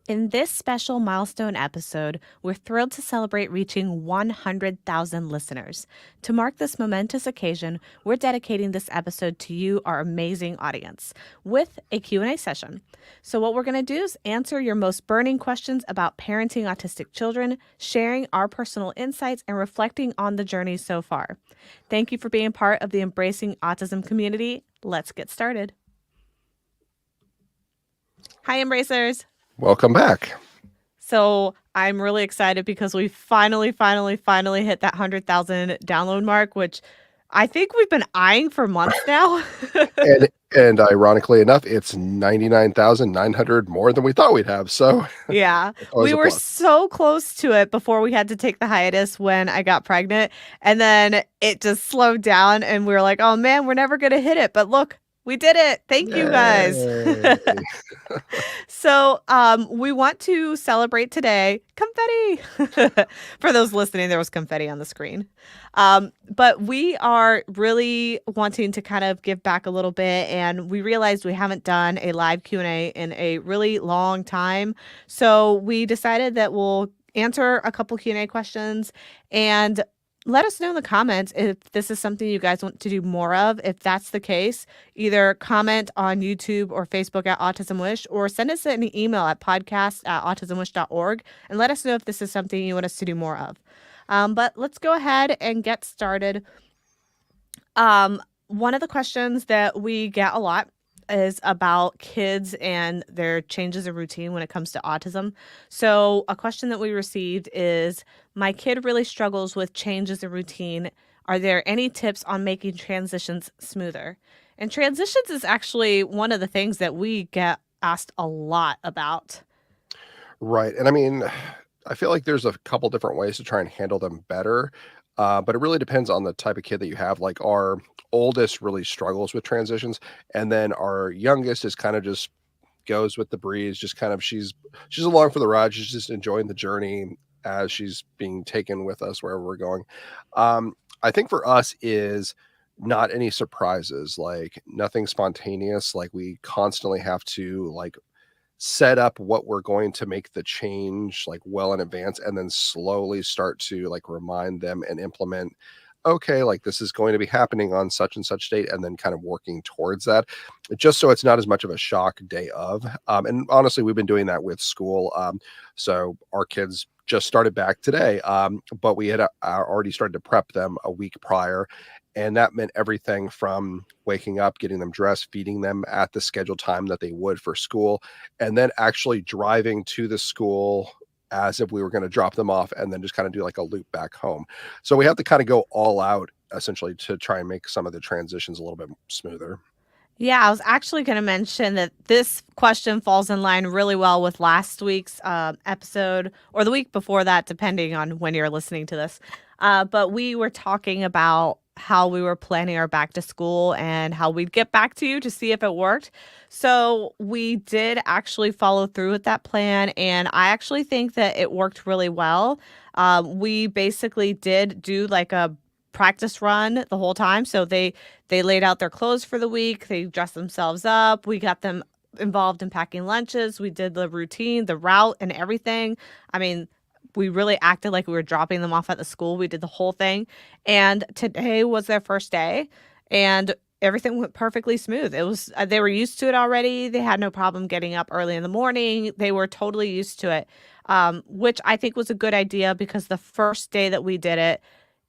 In this special milestone episode, we're thrilled to celebrate reaching 100,000 listeners. To mark this momentous occasion, we're dedicating this episode to you, our amazing audience, with a Q&A session. So what we're going to do is answer your most burning questions about parenting autistic children, sharing our personal insights, and reflecting on the journey so far. Thank you for being part of the Embracing Autism community. Let's get started. Hi, Embracers. Welcome back. So I'm really excited because we finally hit that 100,000 download mark, which I think we've been eyeing for months now. And ironically enough, it's 99,900 more than we thought we'd have. So Yeah, it's always we a were plus. so close to it before we had to take the hiatus when I got pregnant. And then it just slowed down and we were like, oh man, we're never going to hit it. But look, we did it. Thank you guys. Yay. So we want to celebrate today. Confetti. For those listening, there was confetti on the screen. But we are really wanting to kind of give back a little bit, and we realized we haven't done a live Q&A in a really long time. So we decided that we'll answer a couple Q&A questions and let us know in the comments if this is something you guys want to do more of. If that's the case, either comment on YouTube or Facebook at Autism Wish, or send us an email at podcast@autismwish.org and let us know if this is something you want us to do more of. But let's go ahead and get started. One of the questions that we get a lot is about kids and their changes of routine when it comes to autism. So a question that we received is, my kid really struggles with changes in routine. Are there any tips on making transitions smoother? And transitions is actually one of the things that we get asked a lot about. Right. And I mean, I feel like there's a couple different ways to try and handle them better. But it really depends on the type of kid that you have. Like our oldest really struggles with transitions, and then our youngest is kind of just goes with the breeze, just kind of she's along for the ride. She's just enjoying the journey as she's being taken with us wherever we're going. I think for us is not any surprises, like nothing spontaneous. Like we constantly have to like set up what we're going to make the change like well in advance, and then slowly start to like remind them and implement, okay, like this is going to be happening on such and such date, and then kind of working towards that, just so it's not as much of a shock day of. And honestly, we've been doing that with school. So our kids just started back today, but we had already started to prep them a week prior, and that meant everything from waking up, getting them dressed, feeding them at the scheduled time that they would for school, and then actually driving to the school as if we were going to drop them off, and then just kind of do like a loop back home. So we have to kind of go all out essentially to try and make some of the transitions a little bit smoother. Yeah, I was actually going to mention that this question falls in line really well with last week's episode, or the week before that, depending on when you're listening to this. But we were talking about how we were planning our back to school and how we'd get back to you to see if it worked. So we did actually follow through with that plan, and I actually think that it worked really well. We basically did do like a practice run the whole time. So they laid out their clothes for the week. They dressed themselves up. We got them involved in packing lunches. We did the routine, the route, and everything. I mean, we really acted like we were dropping them off at the school. We did the whole thing. And today was their first day, and everything went perfectly smooth. It was they were used to it already. They had no problem getting up early in the morning. They were totally used to it, which I think was a good idea, because the first day that we did it,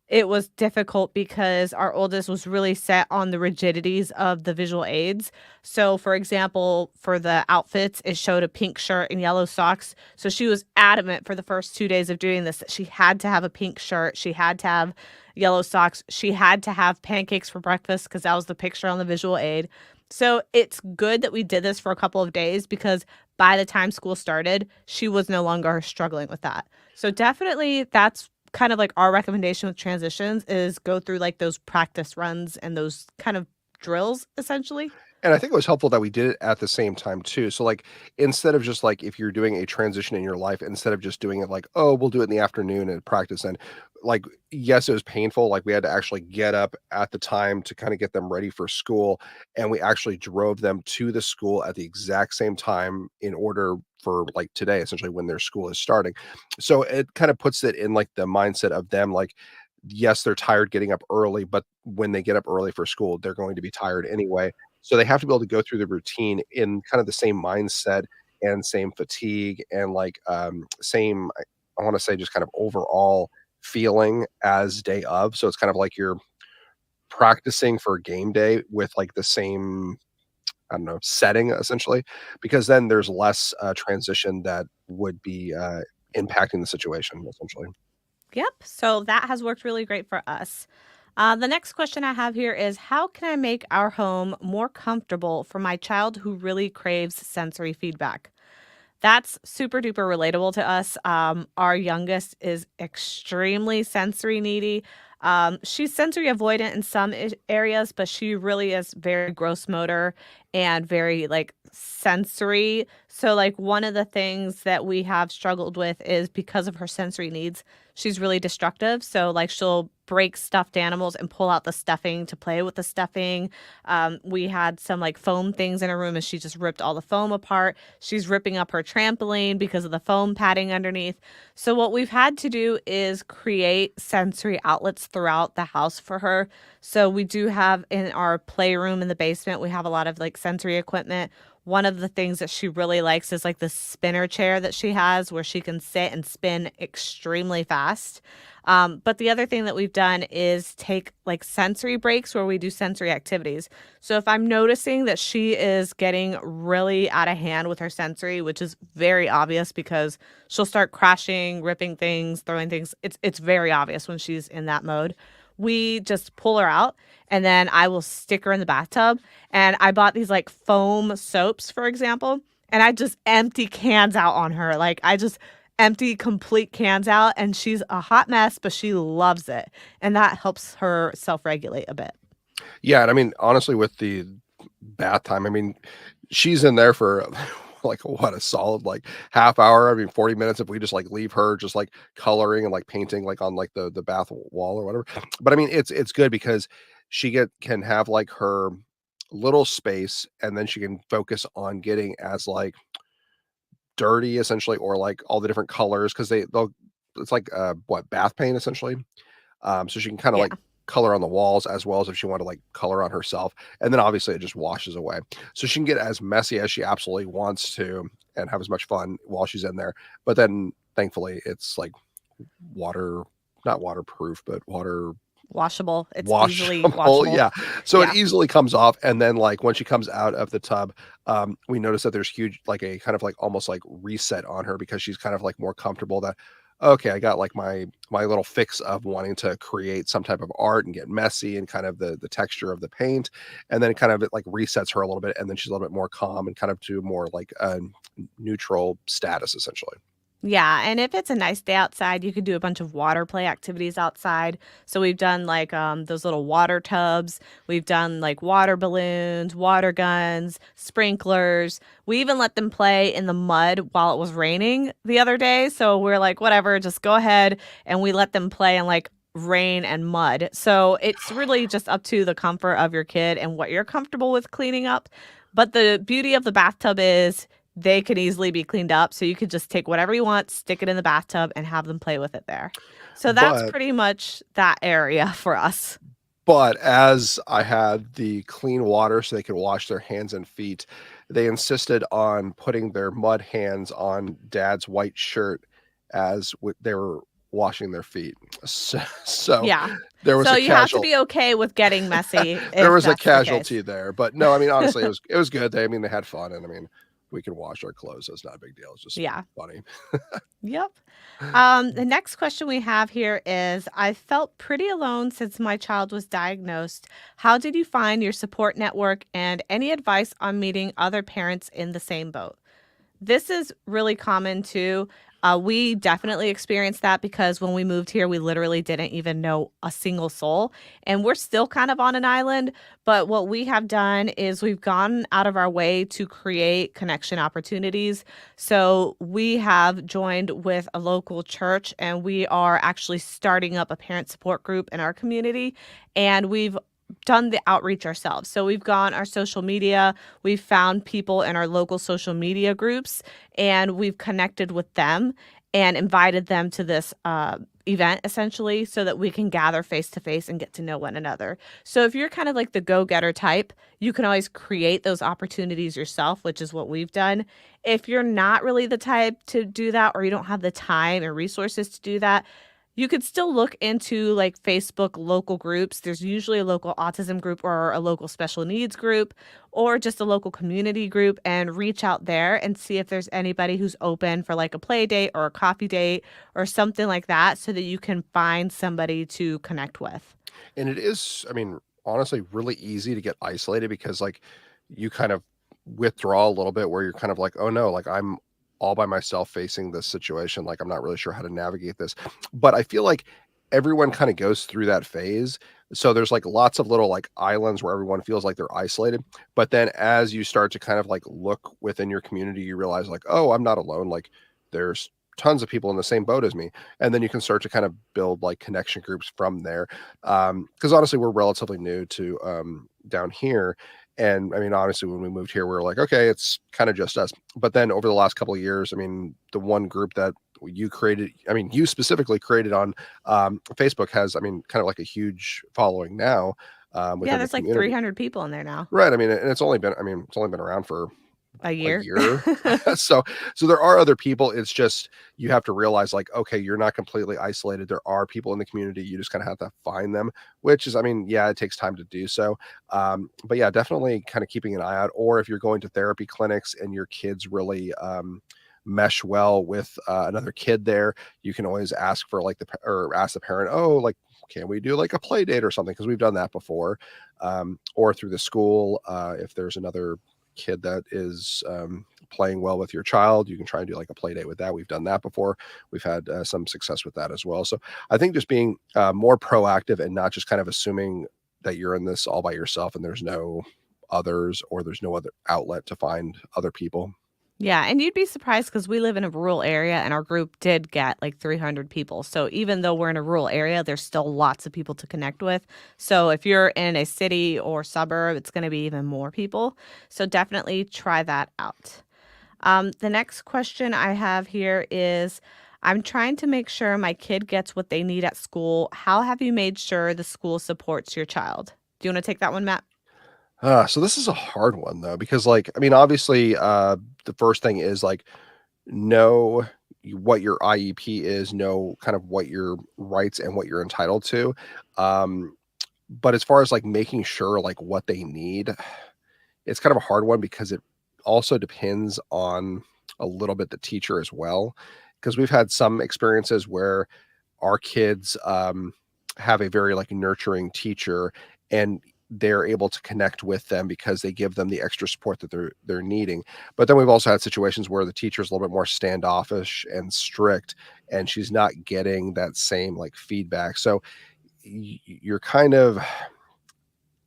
it was difficult because our oldest was really set on the rigidities of the visual aids. So, for example, for the outfits, it showed a pink shirt and yellow socks. So she was adamant for the first 2 days of doing this that she had to have a pink shirt. She had to have yellow socks. She had to have pancakes for breakfast because that was the picture on the visual aid. So it's good that we did this for a couple of days, because by the time school started, she was no longer struggling with that. So definitely that's kind of like our recommendation with transitions, is go through like those practice runs and those kind of drills essentially. And I think it was helpful that we did it at the same time too. So like instead of just like if you're doing a transition in your life, instead of just doing it like, oh, we'll do it in the afternoon and practice, and like yes, it was painful. Like we had to actually get up at the time to kind of get them ready for school. And we actually drove them to the school at the exact same time in order for like today, essentially when their school is starting. So it kind of puts it in like the mindset of them, like, yes, they're tired getting up early, but when they get up early for school, they're going to be tired anyway. So they have to be able to go through the routine in kind of the same mindset and same fatigue and like same, I want to say, just kind of overall feeling as day of. So it's kind of like you're practicing for game day with like the same, I don't know, setting essentially, because then there's less transition that would be impacting the situation essentially. Yep. So that has worked really great for us. The next question I have here is, how can I make our home more comfortable for my child who really craves sensory feedback? That's super duper relatable to us. Our youngest is extremely sensory needy. She's sensory avoidant in some areas, but she really is very gross motor and very like sensory. So, like, one of the things that we have struggled with is because of her sensory needs, she's really destructive. So, like, she'll break stuffed animals and pull out the stuffing to play with the stuffing. We had some like foam things in her room and she just ripped all the foam apart. She's ripping up her trampoline because of the foam padding underneath. So, what we've had to do is create sensory outlets throughout the house for her. So, we do have in our playroom in the basement, we have a lot of like sensory equipment. One of the things that she really likes is like the spinner chair that she has where she can sit and spin extremely fast. But the other thing that we've done is take like sensory breaks where we do sensory activities. So if I'm noticing that she is getting really out of hand with her sensory, which is very obvious because she'll start crashing, ripping things, throwing things. It's very obvious when she's in that mode. We just pull her out and then I will stick her in the bathtub. And I bought these like foam soaps, for example, and I just empty cans out on her. Like I just empty complete cans out and she's a hot mess, but she loves it. And that helps her self-regulate a bit. Yeah, and I mean, honestly, with the bath time, I mean, she's in there for like what, a solid like half hour. I mean, 40 minutes if we just like leave her just like coloring and like painting like on like the bath wall or whatever. But I mean, it's good because she get can have like her little space and then she can focus on getting as like dirty essentially or like all the different colors because they'll it's like what, bath paint essentially. So she can kind of Yeah. like color on the walls as well as if she wanted to like color on herself. And then obviously it just washes away. So she can get as messy as she absolutely wants to and have as much fun while she's in there. But then thankfully it's like water, not waterproof, but water Washable. It's easily washable. washable. Yeah. So it Yeah. easily comes off. And then like when she comes out of the tub, we notice that there's huge, like a kind of like almost like reset on her because she's kind of like more comfortable that, okay, I got like my little fix of wanting to create some type of art and get messy and kind of the texture of the paint. And then it kind of it like resets her a little bit. And then she's a little bit more calm and kind of to more like a neutral status essentially. Yeah, and if it's a nice day outside, you could do a bunch of water play activities outside. So we've done like those little water tubs. We've done like water balloons, water guns, sprinklers. We even let them play in the mud while it was raining the other day. So we're like, whatever, just go ahead, and we let them play in like rain and mud. So it's really just up to the comfort of your kid and what you're comfortable with cleaning up. But the beauty of the bathtub is they could easily be cleaned up. So you could just take whatever you want, stick it in the bathtub, and have them play with it there. So that's But pretty much that area for us. But as I had the clean water so they could wash their hands and feet, they insisted on putting their mud hands on dad's white shirt as they were washing their feet. So Yeah. there was So a you have to casual be okay with getting messy there if was a that's the case. casualty there. But no, I mean, honestly, it was good. I mean, they had fun, and I mean, we can wash our clothes, so it's not a big deal. It's just Yeah. funny. Yep. The next question we have here is, I felt pretty alone since my child was diagnosed. How did you find your support network and any advice on meeting other parents in the same boat? This is really common too. We definitely experienced that because when we moved here, we literally didn't even know a single soul. And we're still kind of on an island. But what we have done is we've gone out of our way to create connection opportunities. So we have joined with a local church and we are actually starting up a parent support group in our community. And we've done the outreach ourselves. So we've gone our social media, we've found people in our local social media groups, and we've connected with them and invited them to this event essentially so that we can gather face to face and get to know one another. So if you're kind of like the go-getter type, you can always create those opportunities yourself, which is what we've done. If you're not really the type to do that, or you don't have the time and resources to do that, you could still look into like Facebook local groups. There's usually a local autism group or a local special needs group or just a local community group, and reach out there and see if there's anybody who's open for like a play date or a coffee date or something like that so that you can find somebody to connect with. And it is, I mean, honestly, really easy to get isolated because like you kind of withdraw a little bit where you're kind of like, oh no, like I'm all by myself facing this situation. Like I'm not really sure how to navigate this. But I feel like everyone kind of goes through that phase. So there's like lots of little like islands where everyone feels like they're isolated. But then as you start to kind of like look within your community, you realize like, oh, I'm not alone. Like there's tons of people in the same boat as me. And then you can start to kind of build like connection groups from there. Because honestly, we're relatively new to down here. And I mean, honestly, when we moved here, we were like, okay, it's kind of just us. But then over the last couple of years, I mean, the one group that you created, I mean, you specifically created on Facebook has, I mean, kind of like a huge following now Yeah, within the there's like community. 300 people in there now. Right. I mean, and it's only been, I mean, it's only been around for A a year. year. So there are other people. It's just you have to realize like, okay, you're not completely isolated. There are people in the community. You just kind of have to find them, which is, I mean, yeah, it takes time to do so. But yeah, definitely kind of keeping an eye out. Or if you're going to therapy clinics and your kids really mesh well with another kid there, you can always ask for like or ask the parent, oh, like, can we do like a play date or something? Because we've done that before. Or through the school, if there's another kid that is playing well with your child, you can try and do like a play date with that. We've done that before. We've had some success with that as well. So I think just being more proactive and not just kind of assuming that you're in this all by yourself and there's no others or there's no other outlet to find other people. Yeah, and you'd be surprised because we live in a rural area and our group did get like 300 people. So even though we're in a rural area, there's still lots of people to connect with. So if you're in a city or suburb, it's going to be even more people. So definitely try that out. The next question I have here is, I'm trying to make sure my kid gets what they need at school. How have you made sure the school supports your child? Do you want to take that one, Matt? So this is a hard one though, because like, I mean, obviously, the first thing is like know what your IEP is, know kind of what your rights and what you're entitled to. Um, but as far as like making sure like what they need, it's kind of a hard one because it also depends on a little bit the teacher as well. Because we've had some experiences where our kids have a very like nurturing teacher and they're able to connect with them because they give them the extra support that they're needing. But then we've also had situations where the teacher's a little bit more standoffish and strict and she's not getting that same like feedback. So you're kind of,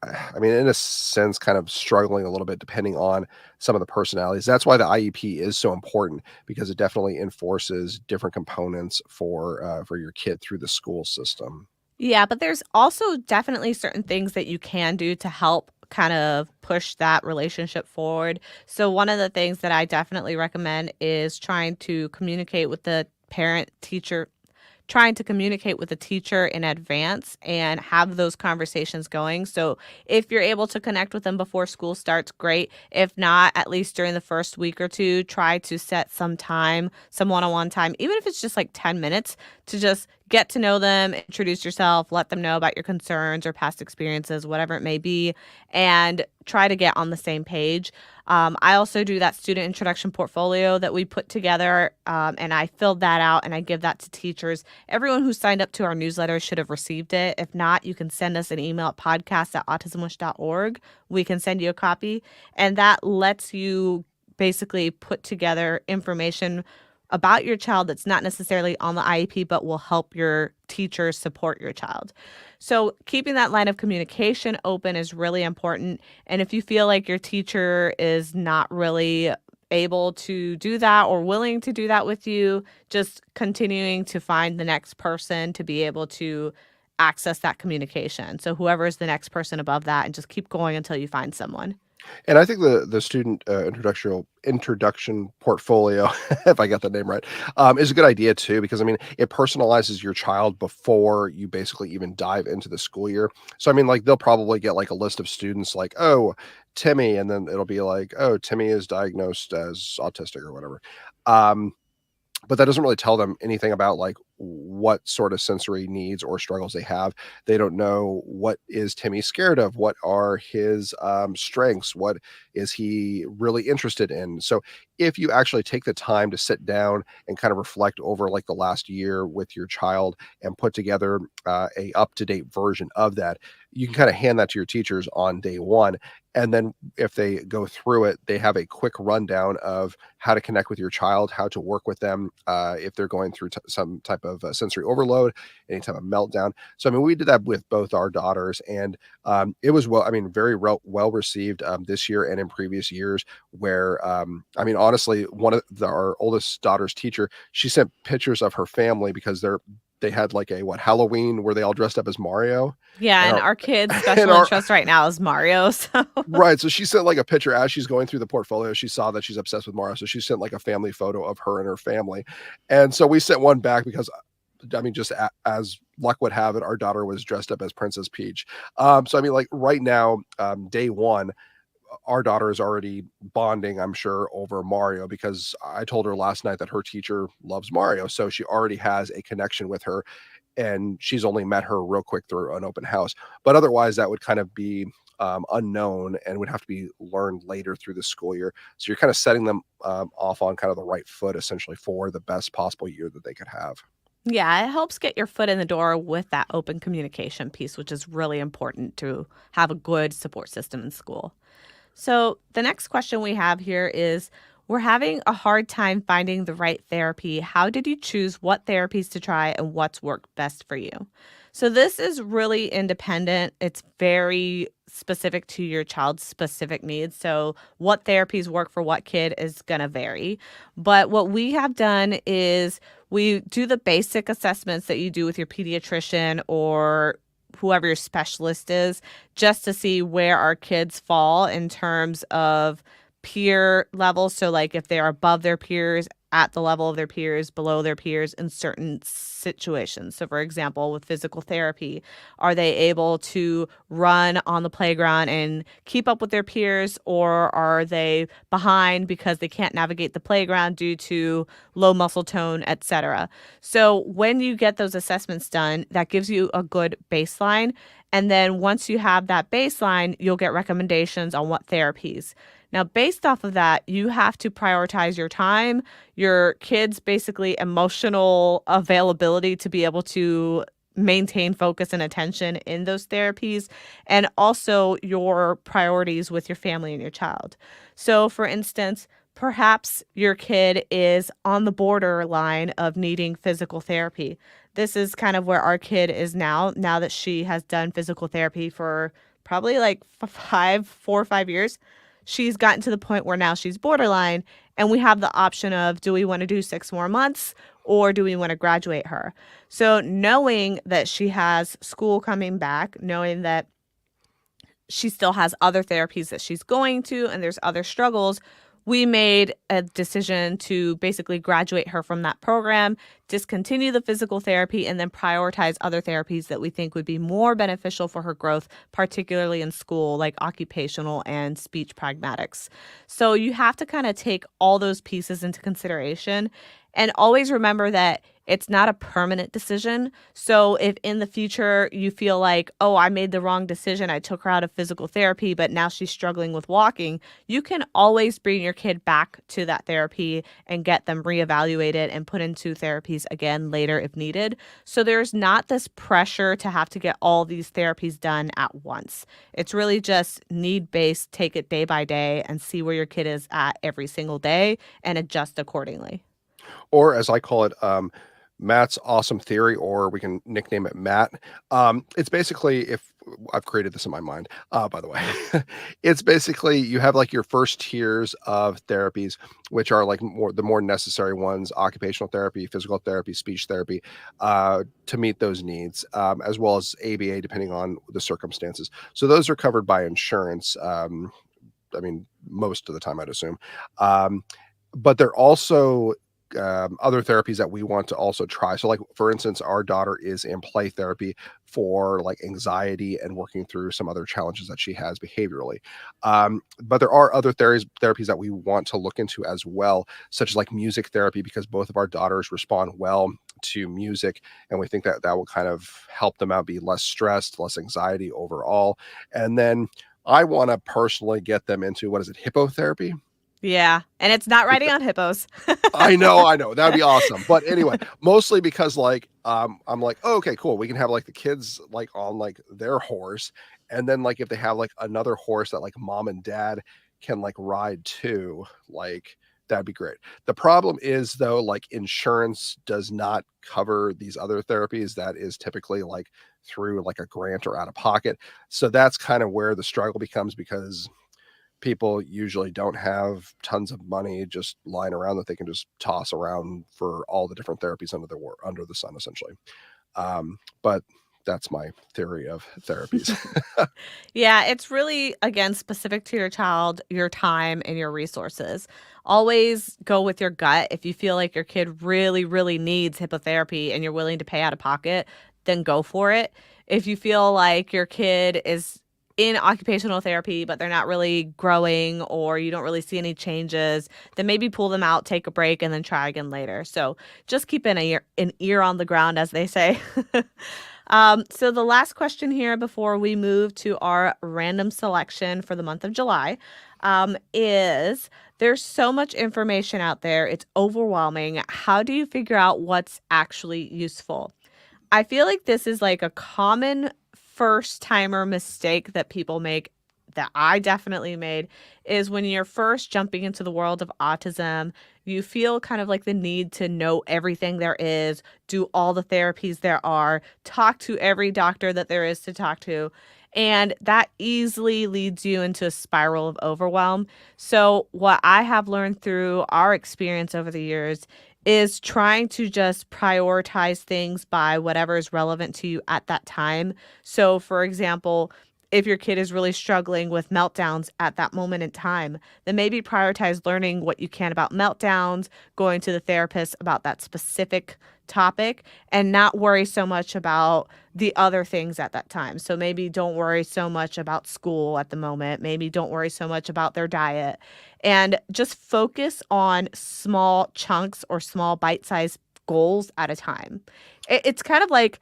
I mean, in a sense, kind of struggling a little bit depending on some of the personalities. That's why the IEP is so important because it definitely enforces different components for your kid through the school system. Yeah, but there's also definitely certain things that you can do to help kind of push that relationship forward. So one of the things that I definitely recommend is trying to communicate with the teacher in advance and have those conversations going. So if you're able to connect with them before school starts, great. If not, at least during the first week or two, try to set some time, some one-on-one time, even if it's just like 10 minutes to just get to know them, introduce yourself, let them know about your concerns or past experiences, whatever it may be, and try to get on the same page. I also do that student introduction portfolio that we put together, and I filled that out and I give that to teachers. Everyone who signed up to our newsletter should have received it. If not, you can send us an email at podcast@autismwish.org. We can send you a copy, and that lets you basically put together information about your child that's not necessarily on the IEP, but will help your teachers support your child. So keeping that line of communication open is really important. And if you feel like your teacher is not really able to do that or willing to do that with you, just continuing to find the next person to be able to access that communication. So whoever is the next person above that, and just keep going until you find someone. And I think the student introduction portfolio, if I got the name right, is a good idea too, because I mean it personalizes your child before you basically even dive into the school year. So I mean, like they'll probably get like a list of students, like, oh, Timmy, and then it'll be like, oh, Timmy is diagnosed as autistic or whatever. Um, but that doesn't really tell them anything about like what sort of sensory needs or struggles they have. They don't know what is Timmy scared of, what are his strengths, what is he really interested in. So if you actually take the time to sit down and kind of reflect over like the last year with your child and put together a up-to-date version of that, you can kind of hand that to your teachers on day one. And then if they go through it, they have a quick rundown of how to connect with your child, how to work with them if they're going through some type of sensory overload, any type of meltdown. So, I mean, we did that with both our daughters, and it was well, I mean, very well received this year and in previous years. Where, I mean, honestly, our oldest daughter's teacher, she sent pictures of her family because they had like a Halloween where they all dressed up as Mario, Yeah, and and our our kid's and special our interest right now is Mario. So right. So she sent like a picture as she's going through the portfolio. She saw that she's obsessed with Mario. So she sent like a family photo of her and her family. And so we sent one back because I mean, just as luck would have it, our daughter was dressed up as Princess Peach. So I mean, like right now, day one, our daughter is already bonding, I'm sure, over Mario because I told her last night that her teacher loves Mario. So she already has a connection with her, and she's only met her real quick through an open house. But otherwise, that would kind of be unknown and would have to be learned later through the school year. So you're kind of setting them off on kind of the right foot, essentially, for the best possible year that they could have. yeah, it helps get your foot in the door with that open communication piece, which is really important to have a good support system in school. So, the next question we have here is, we're having a hard time finding the right therapy. How did you choose what therapies to try and what's worked best for you? So, this is really independent. It's very specific to your child's specific needs. So, what therapies work for what kid is going to vary. But what we have done is we do the basic assessments that you do with your pediatrician or whoever your specialist is, just to see where our kids fall in terms of peer levels. So, like if they're above their peers, at the level of their peers, below their peers in certain situations. So, for example, with physical therapy, are they able to run on the playground and keep up with their peers, or are they behind because they can't navigate the playground due to low muscle tone, etc.? So, when you get those assessments done, that gives you a good baseline. And then once you have that baseline, you'll get recommendations on what therapies. Now, based off of that, you have to prioritize your time, your kids' basically emotional availability to be able to maintain focus and attention in those therapies, and also your priorities with your family and your child. So, for instance, perhaps your kid is on the borderline of needing physical therapy. This is kind of where our kid is now that she has done physical therapy for probably like 4 or 5 years. She's gotten to the point where now she's borderline, and we have the option of, do we want to do 6 more months or do we want to graduate her? So, knowing that she has school coming back, knowing that she still has other therapies that she's going to and there's other struggles, we made a decision to basically graduate her from that program, discontinue the physical therapy, and then prioritize other therapies that we think would be more beneficial for her growth, particularly in school, like occupational and speech pragmatics. So you have to kind of take all those pieces into consideration, and always remember that it's not a permanent decision. So if in the future you feel like, oh, I made the wrong decision, I took her out of physical therapy, but now she's struggling with walking, you can always bring your kid back to that therapy and get them reevaluated and put into therapies again later if needed. So there's not this pressure to have to get all these therapies done at once. It's really just need-based, take it day by day and see where your kid is at every single day and adjust accordingly. Or as I call it, Matt's awesome theory, or we can nickname it Matt. It's basically, if I've created this in my mind, by the way, it's basically you have like your first tiers of therapies, which are like the more necessary ones: occupational therapy, physical therapy, speech therapy, to meet those needs, as well as ABA, depending on the circumstances. So those are covered by insurance. I mean, most of the time, I'd assume. Um, but they're also other therapies that we want to also try. So, like for instance, our daughter is in play therapy for like anxiety and working through some other challenges that she has behaviorally. But there are other therapies that we want to look into as well, such as like music therapy, because both of our daughters respond well to music, and we think that that will kind of help them out, be less stressed, less anxiety overall. And then I want to personally get them into, what is it, hippotherapy? Yeah, and it's not riding on hippos. I know. That'd be awesome. But anyway, mostly because like I'm like, oh, okay, cool. We can have like the kids like on like their horse. And then like if they have like another horse that like mom and dad can like ride too, like that'd be great. The problem is though, like insurance does not cover these other therapies. That is typically like through like a grant or out of pocket. So that's kind of where the struggle becomes, because people usually don't have tons of money just lying around that they can just toss around for all the different therapies under the sun, essentially. But that's my theory of therapies. Yeah, it's really, again, specific to your child, your time, and your resources. Always go with your gut. If you feel like your kid really, really needs hippotherapy and you're willing to pay out of pocket, then go for it. If you feel like your kid is in occupational therapy, but they're not really growing or you don't really see any changes, then maybe pull them out, take a break, and then try again later. So just keep an ear on the ground, as they say. So the last question here before we move to our random selection for the month of July is there's so much information out there. It's overwhelming. How do you figure out what's actually useful? I feel like this is like a common first timer mistake that people make, that I definitely made, is when you're first jumping into the world of autism, you feel kind of like the need to know everything there is, do all the therapies there are, talk to every doctor that there is to talk to. And that easily leads you into a spiral of overwhelm. So, what I have learned through our experience over the years is trying to just prioritize things by whatever is relevant to you at that time. So, for example, if your kid is really struggling with meltdowns at that moment in time, then maybe prioritize learning what you can about meltdowns, going to the therapist about that specific topic, and not worry so much about the other things at that time. So maybe don't worry so much about school at the moment. Maybe don't worry so much about their diet, and just focus on small chunks or small bite-sized goals at a time. It's kind of like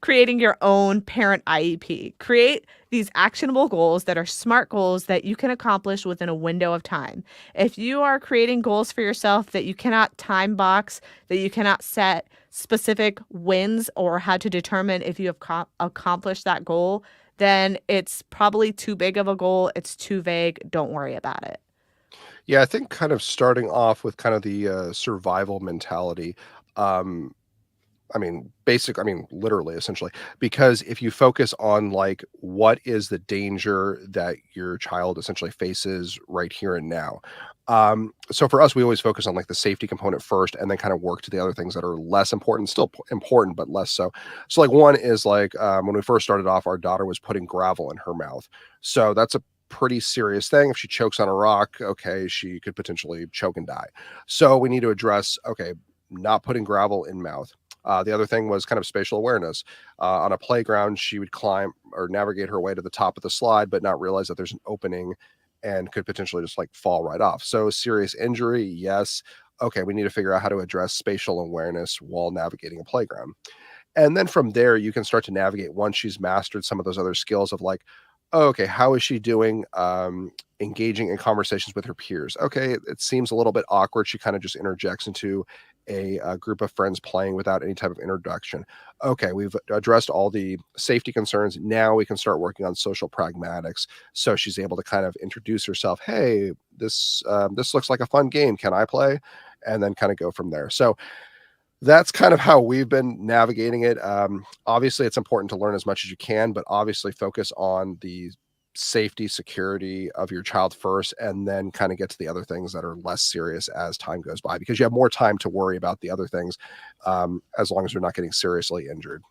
creating your own parent IEP. Create these actionable goals that are smart goals that you can accomplish within a window of time. If you are creating goals for yourself that you cannot time box, that you cannot set specific wins or how to determine if you have accomplished that goal, then it's probably too big of a goal. It's too vague. Don't worry about it. Yeah, I think kind of starting off with kind of the survival mentality. Um, I mean, literally, essentially, because if you focus on like what is the danger that your child essentially faces right here and now. So for us, we always focus on like the safety component first, and then kind of work to the other things that are less important, still important, but less so. So like one is like when we first started off, our daughter was putting gravel in her mouth. So that's a pretty serious thing. If she chokes on a rock, okay, she could potentially choke and die. So we need to address, okay, not putting gravel in mouth. The other thing was kind of spatial awareness. On a playground, she would climb or navigate her way to the top of the slide, but not realize that there's an opening and could potentially just like fall right off. So, serious injury, yes. Okay, we need to figure out how to address spatial awareness while navigating a playground. And then from there, you can start to navigate once she's mastered some of those other skills of like, oh, okay, how is she doing engaging in conversations with her peers? Okay, it seems a little bit awkward. She kind of just interjects into a group of friends playing without any type of introduction. Okay, we've addressed all the safety concerns. Now we can start working on social pragmatics. So she's able to kind of introduce herself. Hey, this looks like a fun game. Can I play? And then kind of go from there. So That's kind of how we've been navigating it. Obviously, it's important to learn as much as you can, but obviously focus on the safety, security of your child first, and then kind of get to the other things that are less serious as time goes by, because you have more time to worry about the other things, as long as you're not getting seriously injured.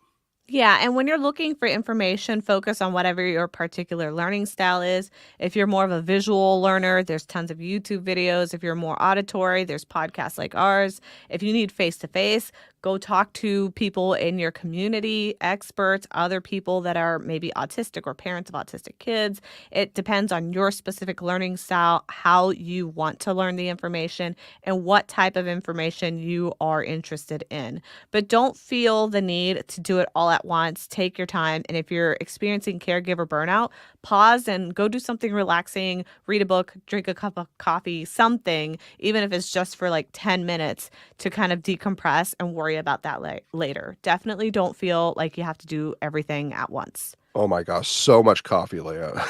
Yeah, and when you're looking for information, focus on whatever your particular learning style is. If you're more of a visual learner, there's tons of YouTube videos. If you're more auditory, there's podcasts like ours. If you need face to face, go talk to people in your community, experts, other people that are maybe autistic or parents of autistic kids. It depends on your specific learning style, how you want to learn the information, and what type of information you are interested in. But don't feel the need to do it all at once. Take your time. And if you're experiencing caregiver burnout, pause and go do something relaxing, read a book, drink a cup of coffee, something, even if it's just for like 10 minutes to kind of decompress and worry about that later. Definitely don't feel like you have to do everything at once. Oh my gosh, so much coffee, Leah.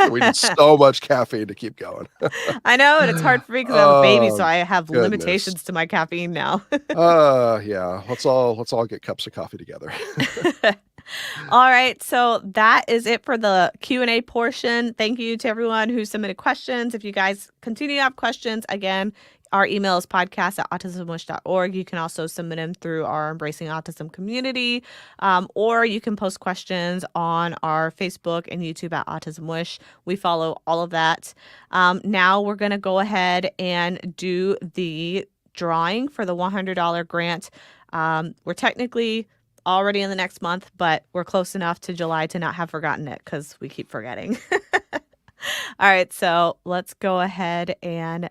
We need so much caffeine to keep going. I know, and it's hard for me because I have a baby, so Oh, I have goodness. limitations to my caffeine now. Yeah, let's all get cups of coffee together. All right, so that is it for the Q&A portion. Thank you to everyone who submitted questions. If you guys continue to have questions, again, our email is podcast@autismwish.org. You can also submit them through our Embracing Autism community, or you can post questions on our Facebook and YouTube at Autism Wish. We follow all of that. Now we're going to go ahead and do the drawing for the $100 grant. We're technically already in the next month, but we're close enough to July to not have forgotten it because we keep forgetting. All right, so let's go ahead and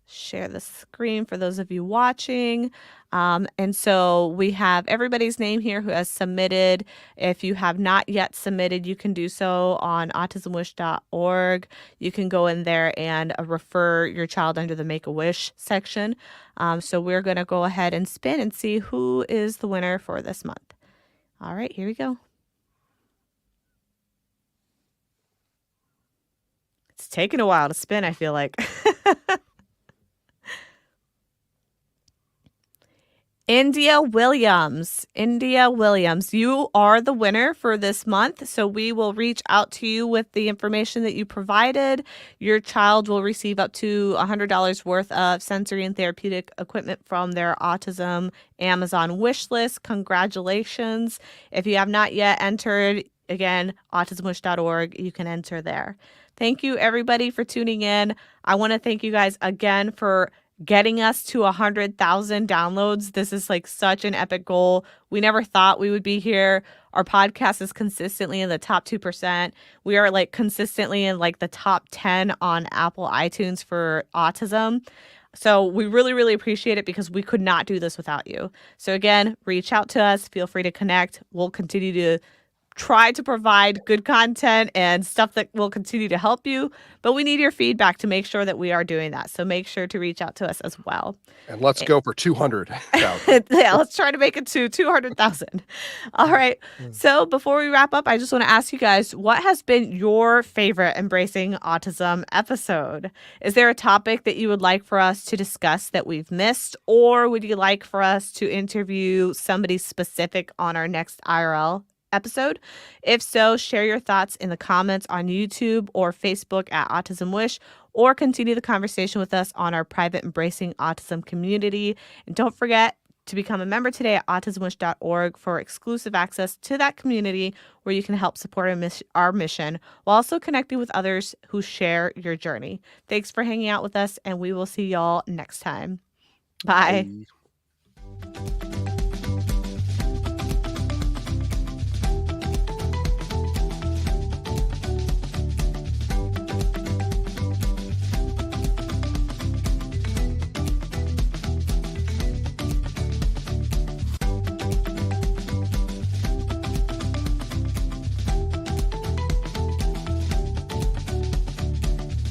share the screen for those of you watching. And so we have everybody's name here who has submitted. If you have not yet submitted, you can do so on autismwish.org. You can go in there and refer your child under the Make a Wish section. So we're going to go ahead and spin and see who is the winner for this month. All right, here we go. It's taking a while to spin, I feel like. India Williams, you are the winner for this month. So we will reach out to you with the information that you provided. Your child will receive up to $100 worth of sensory and therapeutic equipment from their autism Amazon wish list. Congratulations. If you have not yet entered, again, autismwish.org, you can enter there. Thank you, everybody, for tuning in. I want to thank you guys again for getting us to 100,000 downloads. This is like such an epic goal. We never thought we would be here. Our podcast is consistently in the top 2%. We are like consistently in like the top 10 on Apple iTunes for autism. So we really, really appreciate it because we could not do this without you. So again, reach out to us. Feel free to connect. We'll continue to try to provide good content and stuff that will continue to help you, but we need your feedback to make sure that we are doing that. So make sure to reach out to us as well. And let's go for 200,000. Yeah, let's try to make it to 200,000. All right. So before we wrap up, I just want to ask you guys, what has been your favorite Embracing Autism episode? Is there a topic that you would like for us to discuss that we've missed, or would you like for us to interview somebody specific on our next IRL episode? If so, share your thoughts in the comments on YouTube or Facebook at Autism Wish, or continue the conversation with us on our private Embracing Autism community. And don't forget to become a member today at autismwish.org for exclusive access to that community where you can help support our mission while also connecting with others who share your journey. Thanks for hanging out with us, and we will see y'all next time. Bye. Bye.